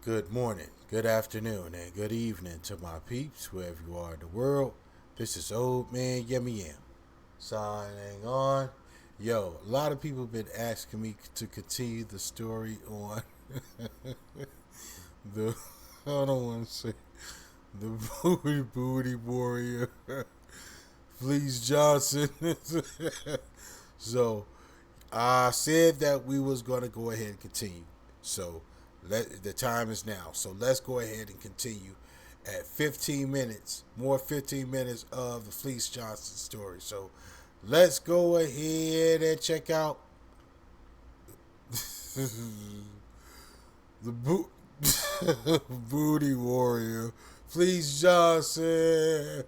Good morning, good afternoon, and good evening to my peeps, wherever you are in the world. This is Old Man Yummy Yam. Signing on. Yo, a lot of people have been asking me to continue the story on the, I don't want to say, the booty warrior, Fleece Johnson. So, I said that we was going to go ahead and continue. So, the time is now. So let's go ahead and continue at 15 minutes, more 15 minutes of the Fleece Johnson story. So let's go ahead and check out the booty warrior, Fleece Johnson.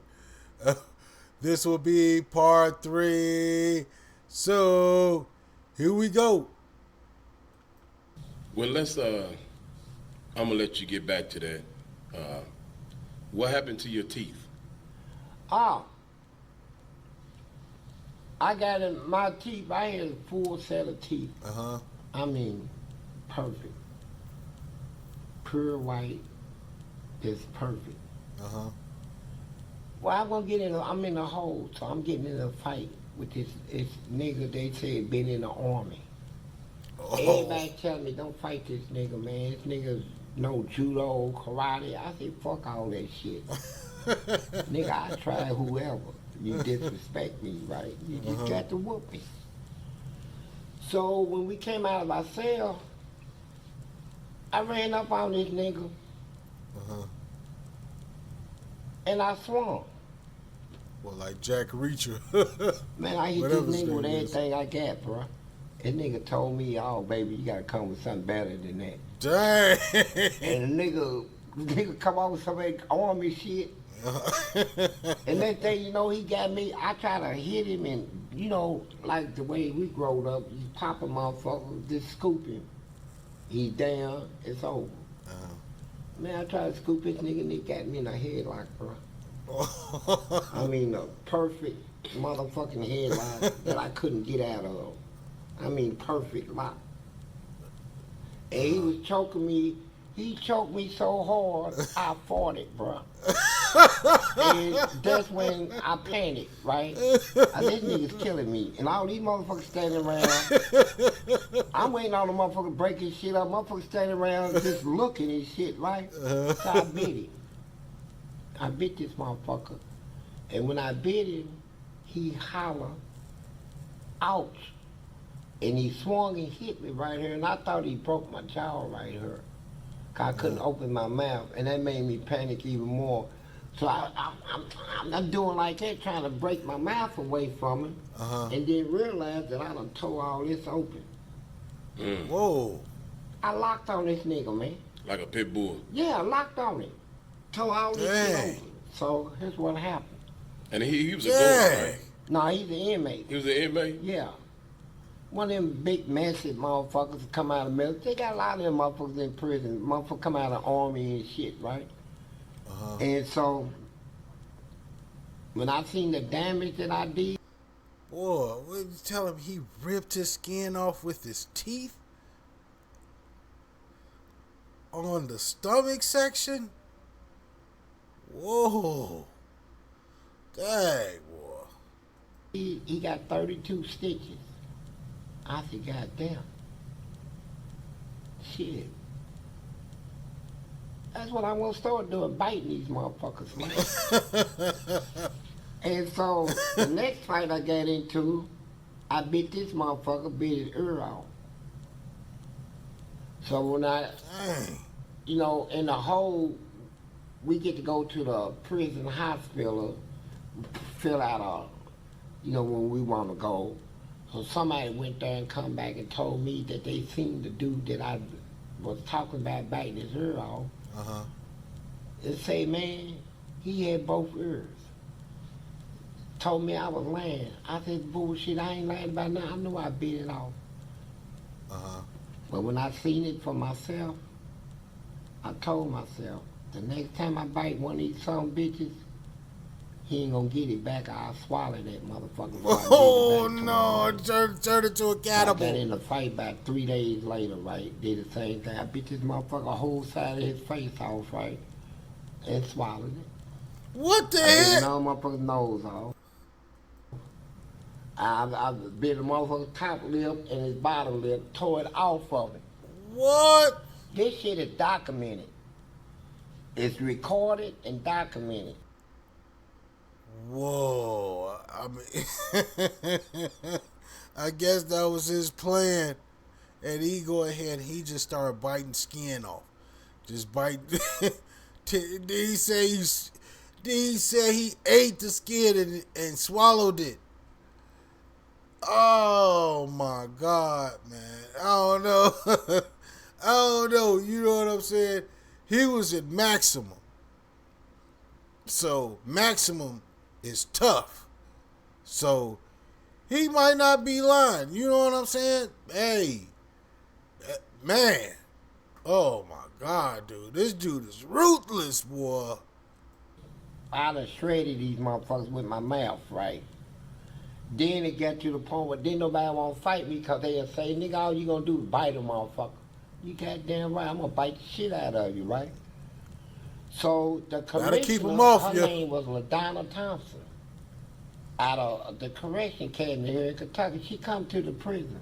This will be part 3. So here we go. Well, I'm gonna let you get back to that. What happened to your teeth? Ah, I got in my teeth. I had a full set of teeth. I mean, perfect, pure white, just perfect. Well, I'm gonna get in. I'm in a hole, so I'm getting in a fight with this nigga. They said been in the army. Everybody telling me don't fight this nigga, man. This nigga no judo, karate. I say fuck all that shit. Nigga, I try whoever. You disrespect me, right? You just got to whoop me. So when we came out of our cell, I ran up on this nigga and I swung. Well, like Jack Reacher. Man, I hit this nigga with everything I got, bro. That nigga told me, oh, baby, you gotta come with something better than that. Dang. And the nigga come out with some army shit. And that thing, he got me. I try to hit him and, like the way we growed up, you pop a motherfucker, just scoop him. He's down, it's over. Man, I tried to scoop this nigga and he got me in a headlock, bro. I mean, a perfect motherfucking headlock that I couldn't get out of. I mean, perfect lock. And he was choking me. He choked me so hard, I fought it, bro. And that's when I panicked, right? This nigga's killing me. And all these motherfuckers standing around. I'm waiting on the motherfucker breaking shit up. Motherfuckers standing around just looking and shit, right? So I bit him. I bit this motherfucker. And when I bit him, he hollered, ouch. And he swung and hit me right here, and I thought he broke my jaw right here. I couldn't open my mouth, and that made me panic even more. So I'm doing like that, trying to break my mouth away from him, and then realize that I done tore all this open. Whoa. I locked on this nigga, man. Like a pit bull. Yeah, I locked on him. Tore all this shit open. So here's what happened. And he was a guard, right? No, he's an inmate. He was an inmate? Yeah. One of them big, massive motherfuckers come out of the military. They got a lot of them motherfuckers in prison. Motherfuckers come out of the army and shit, right? And so, when I seen the damage that I did. Boy, what you tell him he ripped his skin off with his teeth? On the stomach section? Whoa. Dang, boy. He got 32 stitches. I said, God damn. Shit. That's what I want to start doing, biting these motherfuckers. And so, the next fight I got into, I bit this motherfucker, bit his ear off. So when in the whole, we get to go to the prison hospital, fill out when we want to go. So somebody went there and come back and told me that they seen the dude that I was talking about biting his ear off. And say, man, he had both ears. Told me I was lying. I said, bullshit, I ain't lying about nothing. I know I bit it off. But when I seen it for myself, I told myself, the next time I bite one of these some bitches, He ain't gonna get it back. I'll swallow that motherfucker before I give it Oh back to no! him. Turn it to a So I got cannibal. in a fight about 3 days later, right? Did the same thing. I bit this motherfucker whole side of his face off, right? And swallowed it. What the I bit heck? another motherfucker's nose off. I bit the motherfucker's top lip and his bottom lip, tore it off of it. What? This shit is documented. It's recorded and documented. Whoa! I mean, I guess that was his plan, and he go ahead and he just started biting skin off, just bite. Did he say he ate the skin and swallowed it? Oh my God, man! I don't know. I don't know. You know what I'm saying? He was at maximum. So maximum is tough. So he might not be lying. You know what I'm saying? Hey, man. Oh my God, dude. This dude is ruthless, boy. I done shredded these motherfuckers with my mouth, right? Then it got to the point where didn't nobody want to fight me because they'll say, nigga, all you gonna do is bite a motherfucker. You goddamn right, I'm gonna bite the shit out of you, right? So the Gotta keep 'em commissioner, off her you. name was LaDonna Thompson, out of the correction academy here in Kentucky. She come to the prison.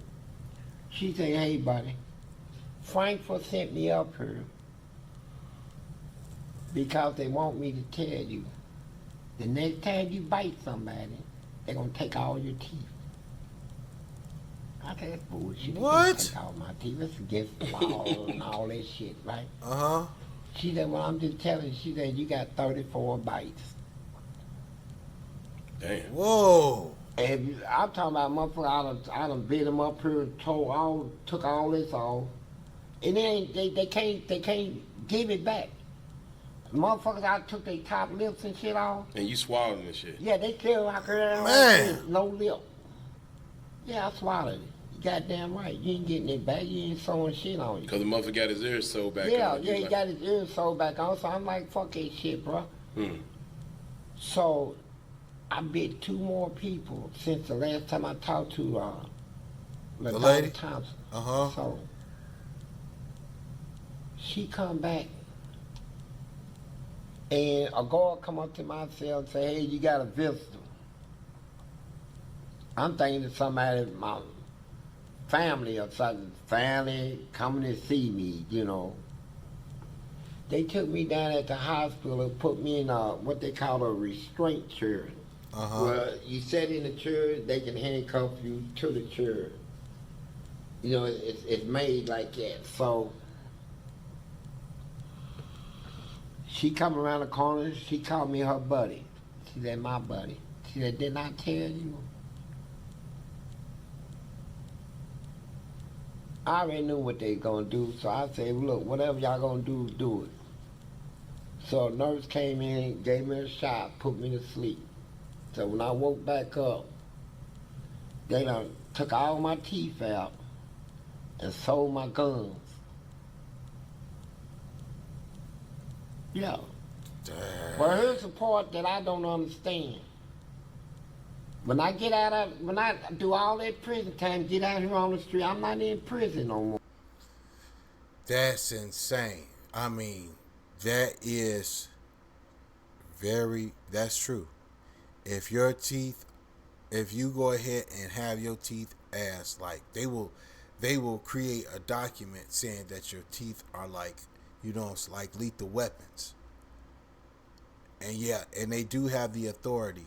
She said, hey, buddy, Frankfurt sent me up here because they want me to tell you, the next time you bite somebody, they're gonna take all your teeth. I said, that's bullshit. They What? can't take all my teeth. That's against the law and all that shit, right? Uh-huh. She said, well, I'm just telling you. She said, you got 34 bites. Damn. Whoa. And I'm talking about motherfucker, I done beat them up here, took all this off. And they can't give it back. Motherfuckers, I took their top lips and shit off. And you swallowing this shit. Yeah, they still out there. Man. No lip. Yeah, I swallowed it. You goddamn right. You ain't getting it back. You ain't sewing shit on you. Because the motherfucker got his ears sewed back Yeah, on. yeah, he got his ears sewed back on. So I'm like, fuck that shit, bro. So I bit 2 more people since the last time I talked to The lady? LaDonna Thompson. Uh-huh. So she come back and a guard come up to my cell and say, hey, you got a visitor. I'm thinking it's somebody, my family or something, family coming to see me, you know. They took me down at the hospital and put me in what they call a restraint chair. Uh-huh. Well, you sit in the chair, they can handcuff you to the chair. You know, it's made like that. So she come around the corner, she called me her buddy. She said, my buddy. She said, didn't I tell you? I already knew what they gonna do, so I said, look, whatever y'all gonna do, do it. So a nurse came in, gave me a shot, put me to sleep. So when I woke back up, they done took all my teeth out and sold my gums. Yeah. Well, here's the part that I don't understand. When I do all that prison time, get out here on the street, I'm not in prison no more. That's insane. I mean, that's true. If you go ahead and have your teeth as like, they will create a document saying that your teeth are like, it's like lethal weapons. And yeah, and they do have the authority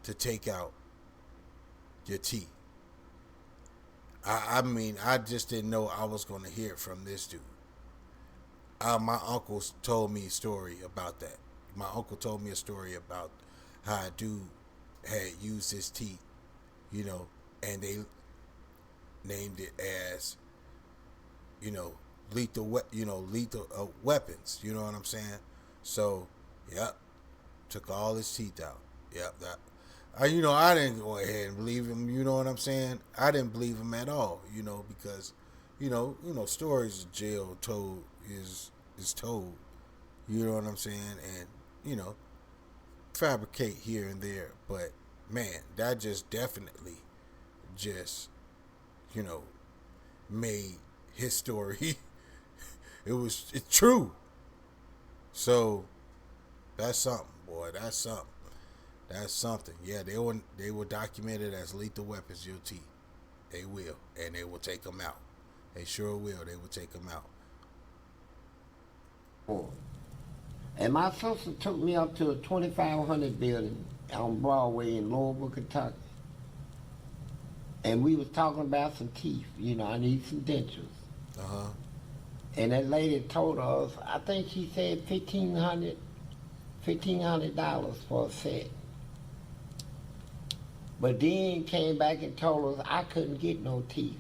to take out your teeth. I mean, I just didn't know I was going to hear it from this dude. My uncle told me a story about that. My uncle told me a story about how a dude had used his teeth, and they named it as, lethal weapons. You know what I'm saying? So, yep, took all his teeth out. Yep, that. I didn't go ahead and believe him. You know what I'm saying? I didn't believe him at all. Because, stories of jail told is told. You know what I'm saying? And fabricate here and there, but man, that just definitely just, you know, made his story. It's true. So that's something, boy. That's something. That's something. Yeah, they will document it as lethal weapons. Your teeth. They will, and they will take them out. They sure will. They will take them out. And my sister took me up to a 2500 building on Broadway in Louisville, Kentucky. And we was talking about some teeth. You know, I need some dentures. Uh huh. And that lady told us, I think she said $1,500 for a set. But then came back and told us I couldn't get no teeth.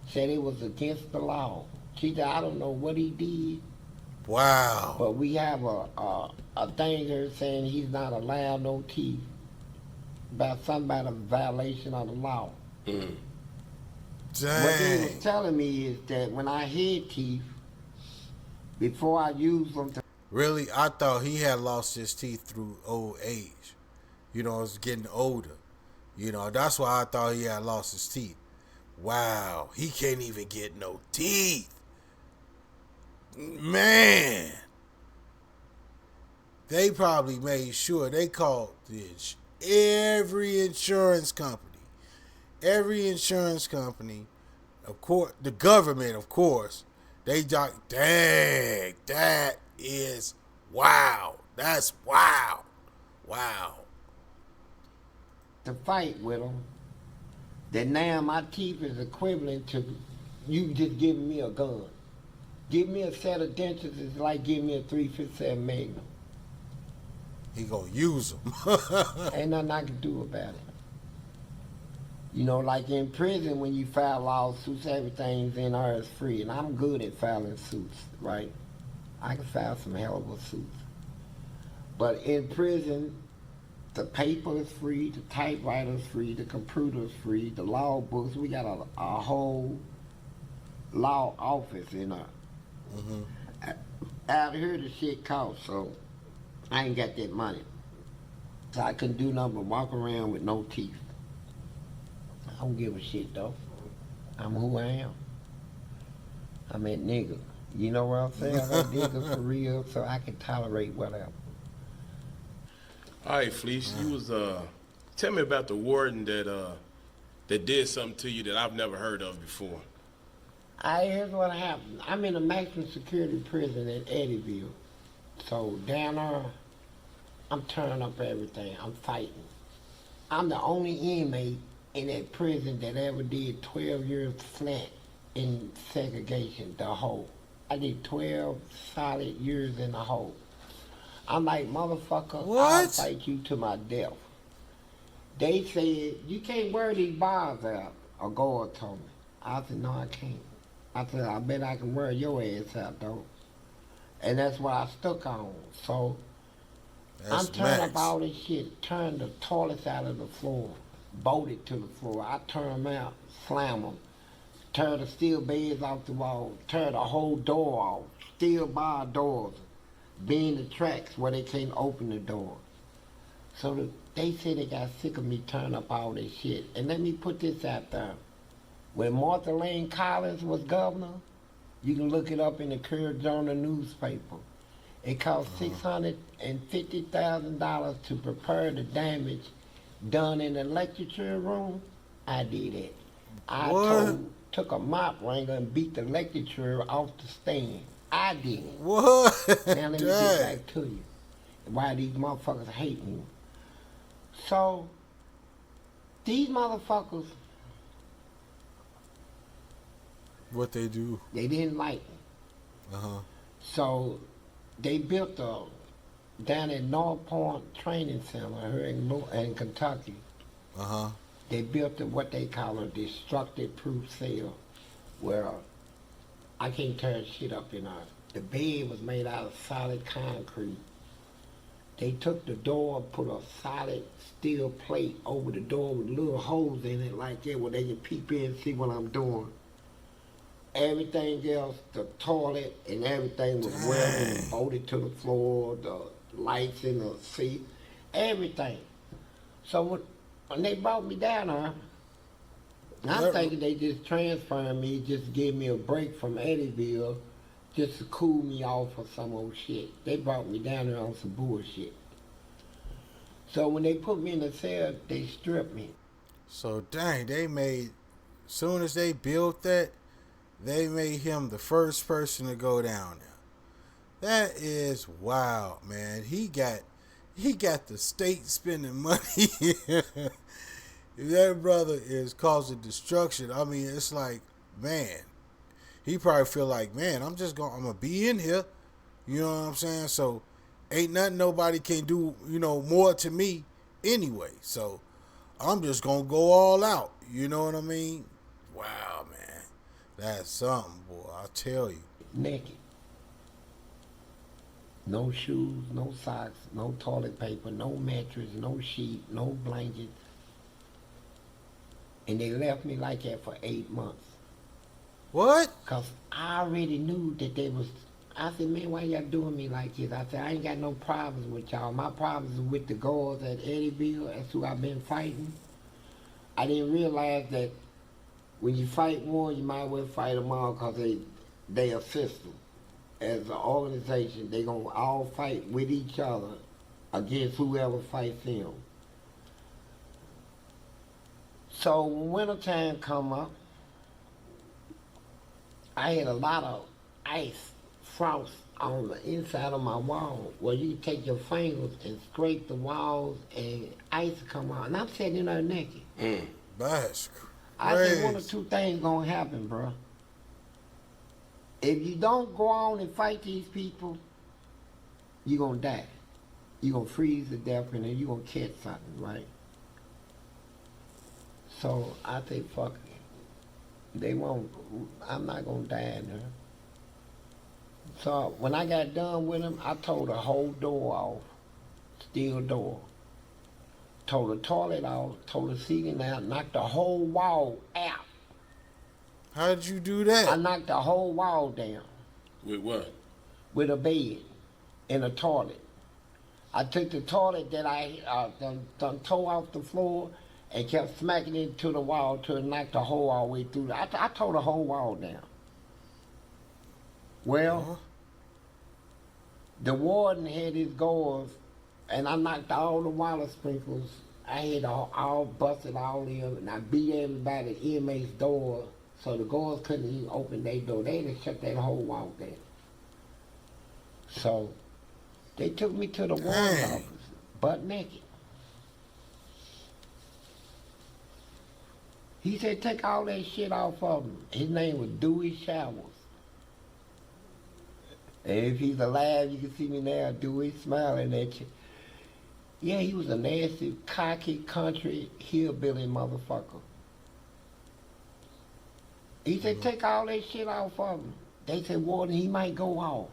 Said it was against the law. She said, I don't know what he did, Wow. but we have a thing here saying he's not allowed no teeth about something about a violation of the law. Mm. What they was Dang. telling me is that when I had teeth, before I use them to Really, I thought he had lost his teeth through old age. You know, it's getting older. You know, that's why I thought he had lost his teeth. Wow, he can't even get no teeth. Man. They probably made sure they called every insurance company. Every insurance company, of course, the government, of course, they dang, that is wow. That's wow. Wow. fight with them, that now my teeth is equivalent to you just giving me a gun. Give me a set of dentures is like giving me a 357 Magnum. He gonna use them. Ain't nothing I can do about it. You know, like in prison when you file lawsuits, everything's in there is free. And I'm good at filing suits, right? I can file some hell of a suits. But in prison, the paper is free, the typewriter is free, the computer is free, the law books. We got a whole law office in there. Mm-hmm. Out here, the shit costs, so I ain't got that money. So I couldn't do nothing but walk around with no teeth. I don't give a shit, though. I'm who I am. I'm that nigga. You know what I'm saying? I'm that nigga for real, so I can tolerate whatever. All right, Fleece, you was tell me about the warden that did something to you that I've never heard of before. Here's what happened. I'm in a maximum security prison in Eddyville. So down there, I'm turning up everything. I'm fighting. I'm the only inmate in that prison that ever did 12 years flat in segregation, the hole. I did 12 solid years in the hole. I'm like, motherfucker, I'll What? fight you to my death. They said, you can't wear these bars out. A guard told me. I said, no, I can't. I said, I bet I can wear your ass out, though. And that's what I stuck on. So That's I'm turning max. up all this shit, turn the toilets out of the floor, bolt it to the floor. I turn them out, slam them, tear the steel beds off the wall, tear the whole door off, steel bar doors, bend the tracks where they can't open the door. So they said they got sick of me turning up all this shit. And let me put this out there. When Martha Lane Collins was governor, you can look it up in the Courier Journal newspaper. It cost $650,000 to prepare the damage done in the lecture room. I did it. I What? took a mop wranger and beat the lecturer off the stand. I did it. What? Now let me get Dang. back to you. Why these motherfuckers hate me. So, these motherfuckers, What they do? they didn't like me. Uh-huh. So, they built down at North Point Training Center here in Kentucky. Uh-huh. They built what they call a destructive proof cell, where I can't tear shit up in there. The bed was made out of solid concrete. They took the door, put a solid steel plate over the door with little holes in it like that where they can peep in and see what I'm doing. Everything else, the toilet and everything was welded and bolted to the floor, the lights in the seat. everything. So when they brought me down there, I'm That- thinking they just transferring me, just give me a break from Eddyville, just to cool me off or some old shit. They brought me down there on some bullshit. So when they put me in the cell, they stripped me. So dang, they made. Soon as they built that, they made him the first person to go down there. That is wild, man. He got the state spending money. That brother is causing destruction. I mean, it's like, man, he probably feel like, man, I'm gonna be in here. You know what I'm saying? So ain't nothing nobody can do, more to me anyway. So I'm just gonna go all out. You know what I mean? Wow, man. That's something, boy. I tell you. Naked. No shoes, no socks, no toilet paper, no mattress, no sheet, no blankets. And they left me like that for 8 months. What? Because I already knew that they was, I said, man, why y'all doing me like this? I said, I ain't got no problems with y'all. My problems are with the guards at Eddyville. That's who I've been fighting. I didn't realize that when you fight one, you might as well fight them all because they a system. As an organization, they going to all fight with each other against whoever fights them. So when wintertime come up, I had a lot of ice, frost on the inside of my wall where you take your fingers and scrape the walls and ice come out. And I'm sitting there naked. That's I crazy. said one or two things gonna happen, bro. If you don't go on and fight these people, you're gonna die. You're gonna freeze to death and then you're gonna catch something, right? So I say, fuck it. They won't, I'm not gonna die in there. So when I got done with them, I tore the whole door off, steel door. Tore the toilet off, tore the ceiling out, knocked the whole wall out. How did you do I that? knocked the whole wall down With what? with a bed and a toilet. I took the toilet that I done tore off the floor and kept smacking it to the wall till it knocked the hole all the way through. I tore the whole wall down. Well, the warden had his guards, and I knocked all the water sprinklers. I had all busted all of them, and I beat everybody at the inmate's door, so the guards couldn't even open their door. They had to shut that whole wall down. So they took me to the warden's Dang. office, butt naked. He said, take all that shit off of him. His name was Dewey Showers. And if he's alive, you can see me now, Dewey, smiling at you. Yeah, he was a nasty, cocky, country, hillbilly motherfucker. He said, take all that shit off of him. They said, Warden, he might go off.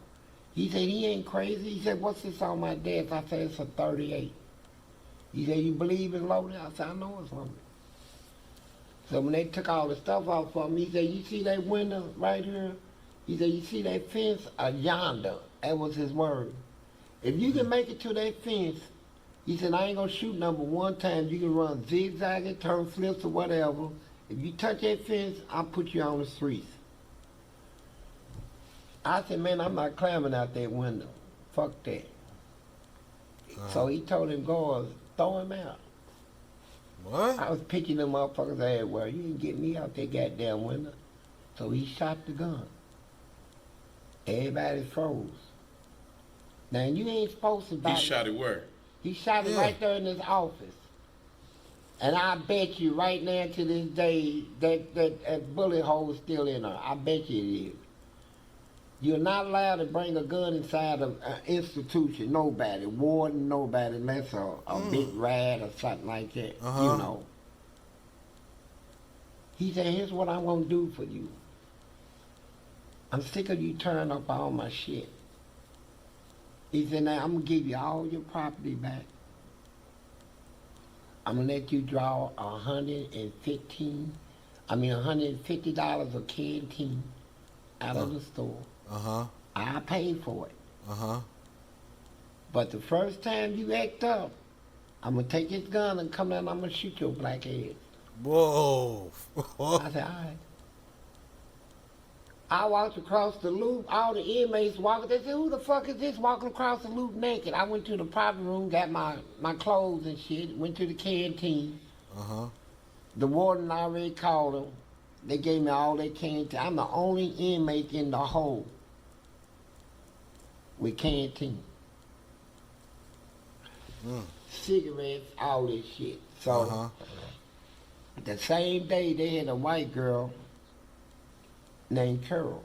He said, he ain't crazy. He said, what's this on my desk? I said, it's a 38. He said, you believe it's loaded? I said, I know it's loaded. So when they took all the stuff off of him, he said, you see that window right here? He said, you see that fence yonder? That was his word. If you can make it to that fence, he said, I ain't gonna shoot number one time. You can run zigzagging, turn flips or whatever. If you touch that fence, I'll put you on the streets. I said, man, I'm not climbing out that window. Fuck that. So he told him guards, throw him out. What? I was picking them motherfuckers everywhere. You didn't get me out that goddamn window. So he shot the gun. Everybody froze. Now you ain't supposed to buy He shot it where? He shot it Yeah. right there in his office. And I bet you right now to this day that bullet hole is still in her. I bet you it is. You're not allowed to bring a gun inside an institution, nobody, warden, nobody, unless a big rat or something like that, Uh-huh. you know. He said, here's what I'm going to do for you. I'm sick of you tearing up all my shit. He said, now I'm going to give you all your property back. I'm going to let you draw $150 a canteen out of the store. Uh-huh. I paid for it. Uh-huh. But the first time you act up, I'm gonna take his gun and come down. I'm gonna shoot your black ass. Whoa. I said, all right. I walked across the loop. All the inmates walking. They said, who the fuck is this walking across the loop naked? I went to the private room, got my clothes and shit. Went to the canteen. Uh-huh. The warden already called them. They gave me all their canteen. I'm the only inmate in the hole with canteen. Cigarettes, all this shit. So, the same day they had a white girl named Carol.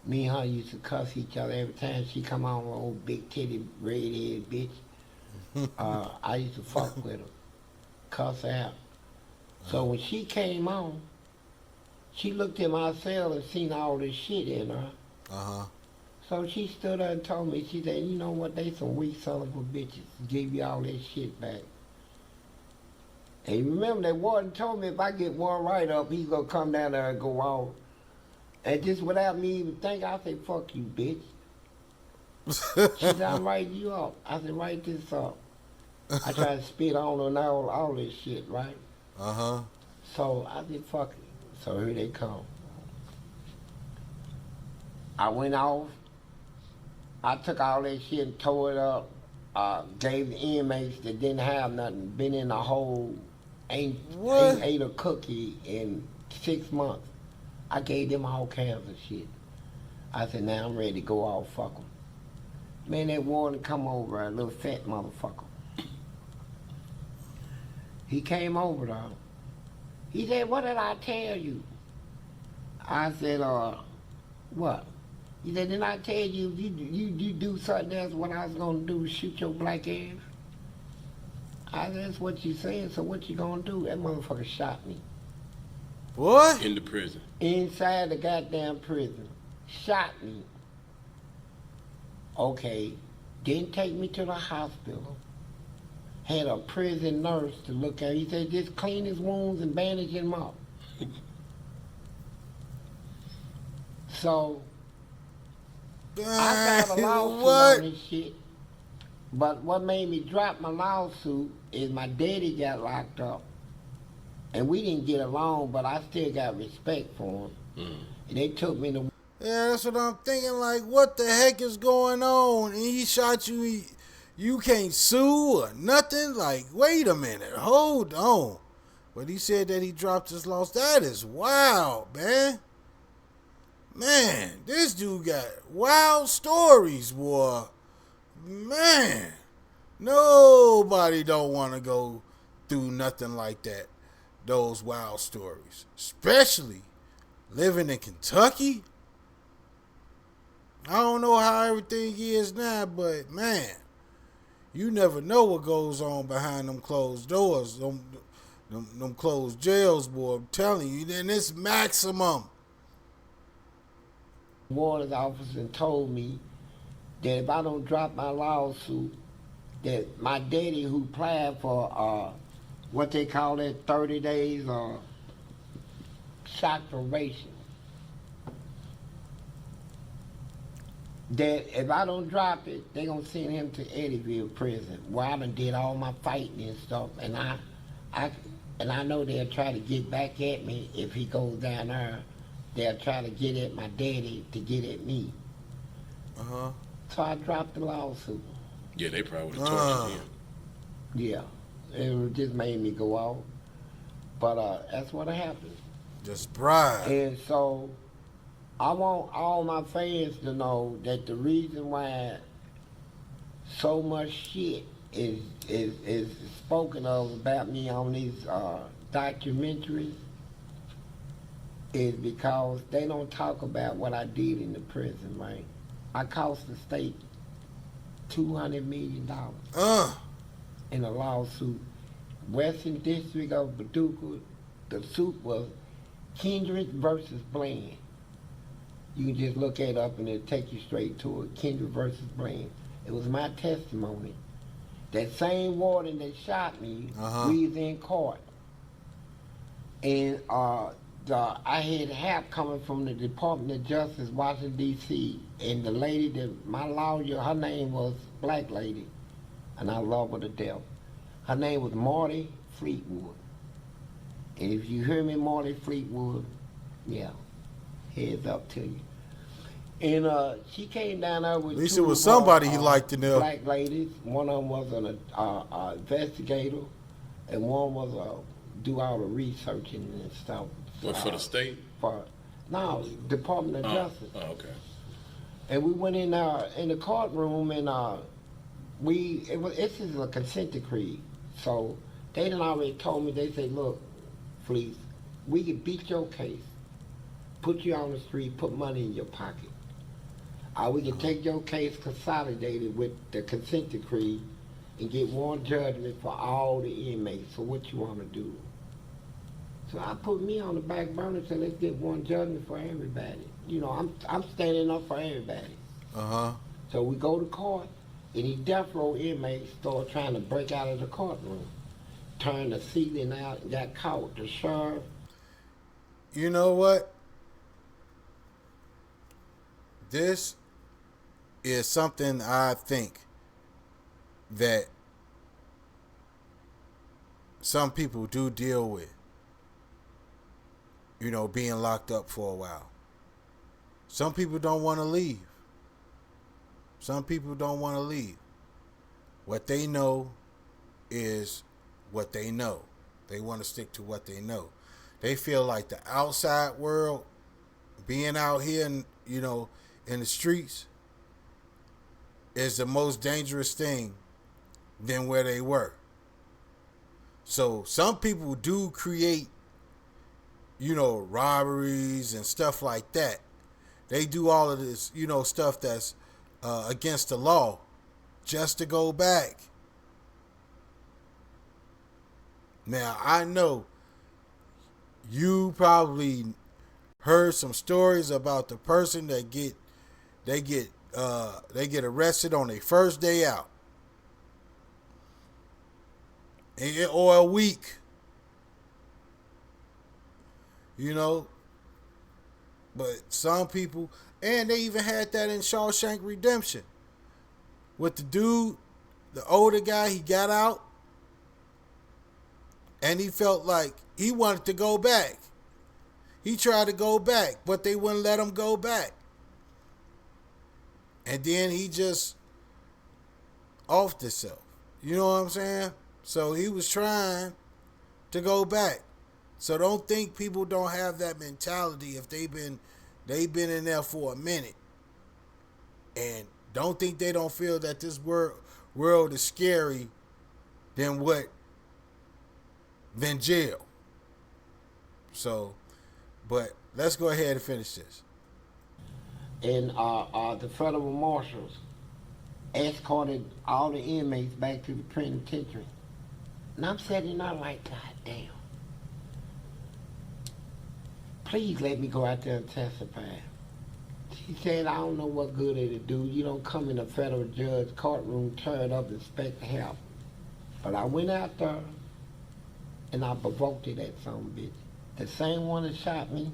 Me and her used to cuss each other every time she come on, old big titty, red-headed bitch. I used to fuck with her, cuss her out. So when she came on, she looked at my cell and seen all this shit in her. So she stood there and told me, she said, you know what, they some weak son of a bitches. Give you all that shit back. And remember that warden told me if I get one right up, he's gonna come down there and go off. And just without me even thinking, I said, fuck you, bitch. She said, I'm writing you up. I said, write this up. I tried to spit on her and all this shit, right? So I said, fuck it. So here they come. I went off. I took all that shit and tore it up. Gave the inmates that didn't have nothing, been in a hole, ain't ate a cookie in 6 months. I gave them all kinds of shit. I said, now I'm ready to go off, fuck them. Man, that warden come over, a little fat motherfucker. He came over though. He said, what did I tell you? I said, what? He said, didn't I tell you you do something else, what I was gonna do was shoot your black ass? I said, that's what you said, so what you gonna do? That motherfucker shot me. What? In the prison. Inside the goddamn prison. Shot me. Okay. Didn't take me to the hospital. Had a prison nurse to look at. He said, just clean his wounds and bandage him up. So, I got a lawsuit on this shit. But what made me drop my lawsuit is my daddy got locked up. And we didn't get along, but I still got respect for him. And they took me to... Yeah, that's what I'm thinking. Like, what the heck is going on? And he shot you. You can't sue or nothing? Like, wait a minute. Hold on. But he said that he dropped his loss. That is wild, man. Man, this dude got wild stories, boy. Man, nobody don't want to go through nothing like that. Those wild stories. Especially living in Kentucky. I don't know how everything is now, but man, you never know what goes on behind them closed doors, them closed jails, boy. I'm telling you, then it's maximum. Warden's office and told me that if I don't drop my lawsuit, that my daddy who applied for what they call it, 30 days shock probation, that if I don't drop it, they gonna send him to Eddyville prison, where I done did all my fighting and stuff, and I know they'll try to get back at me if he goes down there. They'll try to get at my daddy to get at me. So I dropped the lawsuit. Yeah, they probably would have tortured him. Yeah, it just made me go out. But that's what happened. Just pride. And so I want all my fans to know that the reason why so much shit is spoken of about me on these documentaries is because they don't talk about what I did in the prison, right? I cost the state $200 million in a lawsuit. Western District of Paducah, the suit was Kindred versus Bland. You can just look it up and it'll take you straight to it. Kindred versus Bland. It was my testimony. That same warden that shot me, we was in court. And I had help coming from the Department of Justice, Washington, D.C. And the lady that, my lawyer, her name was Black Lady. and I love her to death. Her name was Marty Fleetwood. And if you hear me, Marty Fleetwood, yeah, heads up to you. And she came down there with At least it two was of somebody her he liked to know. black ladies. One of them was an investigator, and one was do all the researching and stuff. What, for the state? For no, Department of Justice. Oh, okay. And we went in the courtroom, and this is a consent decree. So they done already told me. They said, look, Fleece, we can beat your case, put you on the street, put money in your pocket. We can take your case consolidated with the consent decree and get one judgment for all the inmates. So what you want to do? So I put me on the back burner and said, let's get one judgment for everybody. You know, I'm standing up for everybody. Uh-huh. So we go to court, and these death row inmates start trying to break out of the courtroom, turned the ceiling out, and got caught. The sheriff. You know what? This is something I think that some people do deal with. You know, being locked up for a while. Some people don't want to leave. Some people don't want to leave. What they know is what they know. They want to stick to what they know. They feel like the outside world, being out here in, you know, in the streets, is the most dangerous thing than where they were. So some people do create, you know, robberies and stuff like that. They do all of this, you know, stuff that's against the law just to go back. Now, I know you probably heard some stories about the person that they get arrested on their first day out, or a week. You know, but some people, and they even had that in Shawshank Redemption with the dude, the older guy. He got out, and he felt like he wanted to go back. He tried to go back, but they wouldn't let him go back. And then he just offed himself. You know what I'm saying? So he was trying to go back. So don't think people don't have that mentality if they've been in there for a minute. And don't think they don't feel that this world is scary than jail. So, but let's go ahead and finish this. And the federal marshals escorted all the inmates back to the penitentiary. And I'm sitting there like, God damn. Please let me go out there and testify. She said, I don't know what good it'll do. You don't come in a federal judge courtroom, tear it up, and expect to help. But I went out there, and I provoked it, that son of a bitch. The same one that shot me.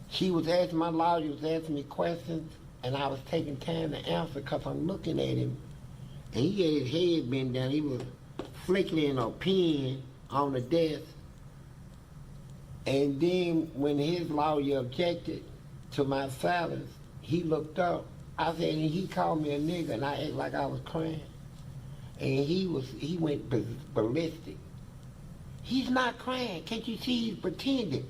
She was asking, my lawyer was asking me questions, and I was taking time to answer because I'm looking at him. And he had his head bent down. He was flickering a pen on the desk. And then when his lawyer objected to my silence, he looked up. I said, and he called me a nigger, and I acted like I was crying. And he went ballistic. He's not crying. Can't you see he's pretending?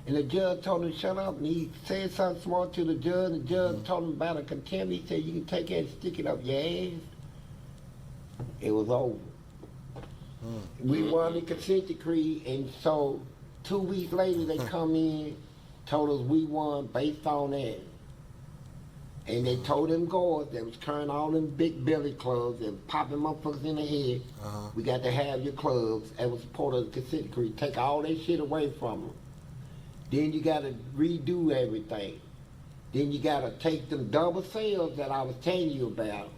And the judge told him to shut up, and he said something smart to the judge. The judge told him about a contempt. He said, you can take that and stick it up your ass. It was over. We won the consent decree, and so 2 weeks later they come in, told us we won based on that. And they told them guards that was carrying all them big billy clubs and popping motherfuckers in the head, we got to have your clubs. That was part of the consent decree. Take all that shit away from them. Then you got to redo everything. Then you got to take them double cells that I was telling you about,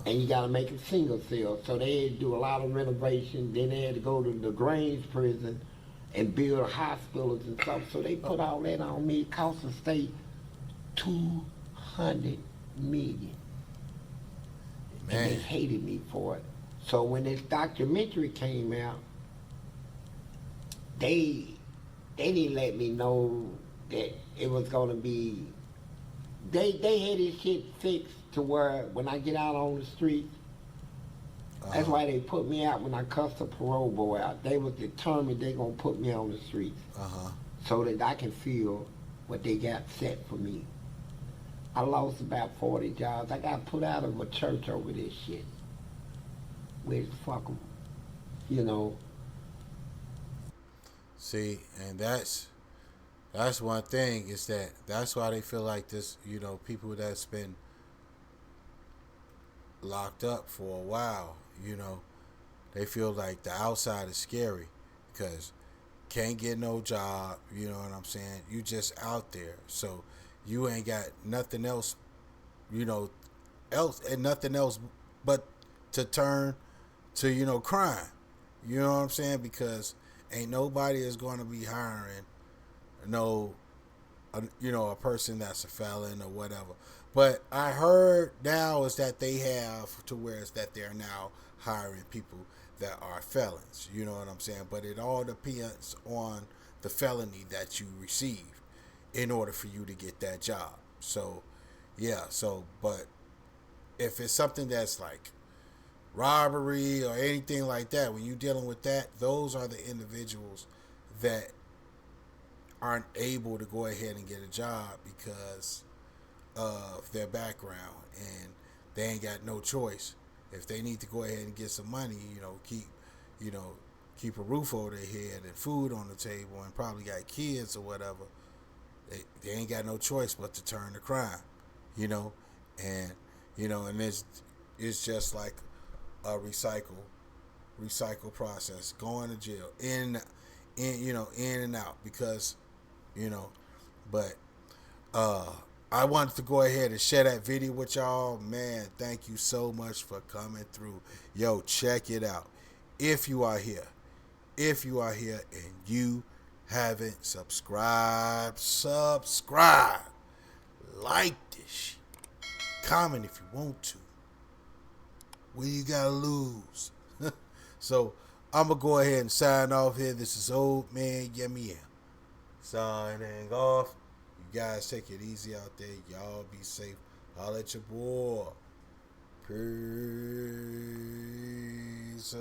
and you got to make them single cells. So they had to do a lot of renovation. Then they had to go to the Grange prison and build hospitals and stuff. So they put all that on me. It cost the state $200 million. and they Man. hated me for it. So when this documentary came out, they they didn't let me know that it was gonna be. They had this shit fixed to where when I get out on the streets, that's Uh-huh. why they put me out when I cussed a parole boy out. They was determined they gonna put me on the streets Uh-huh. so that I can feel what they got set for me. I lost about 40 jobs. I got put out of a church over this shit. Which fuck 'em, you know. See, and that's one thing is that that's why they feel like this, you know, people that's been locked up for a while, you know, they feel like the outside is scary because can't get no job, you know what I'm saying? You just out there. So you ain't got nothing else, you know, else and nothing else but to turn to, you know, crime. You know what I'm saying? Because ain't nobody is going to be hiring no you know, a person that's a felon or whatever. But I heard now is that they have to where it's that they're now hiring people that are felons. You know what I'm saying? But it all depends on the felony that you received in order for you to get that job. So, yeah. So, but if it's something that's like robbery or anything like that, when you're dealing with that, those are the individuals that aren't able to go ahead and get a job because of their background and they ain't got no choice. If they need to go ahead and get some money, you know, keep a roof over their head and food on the table and probably got kids or whatever, they ain't got no choice but to turn to crime, you know, and you know, and it's just like a recycle process, going to jail, in you know, in and out because you know, but uh I wanted to go ahead and share that video with y'all. Man, thank you so much for coming through. Yo, check it out. If you are here, if you are here and you haven't subscribe, like this shit, comment if you want to. What you gotta lose? So I'm gonna go ahead and sign off here. This is Old Man Yummy. Signing off. You guys take it easy out there. Y'all be safe. Holla at your boy. Peace.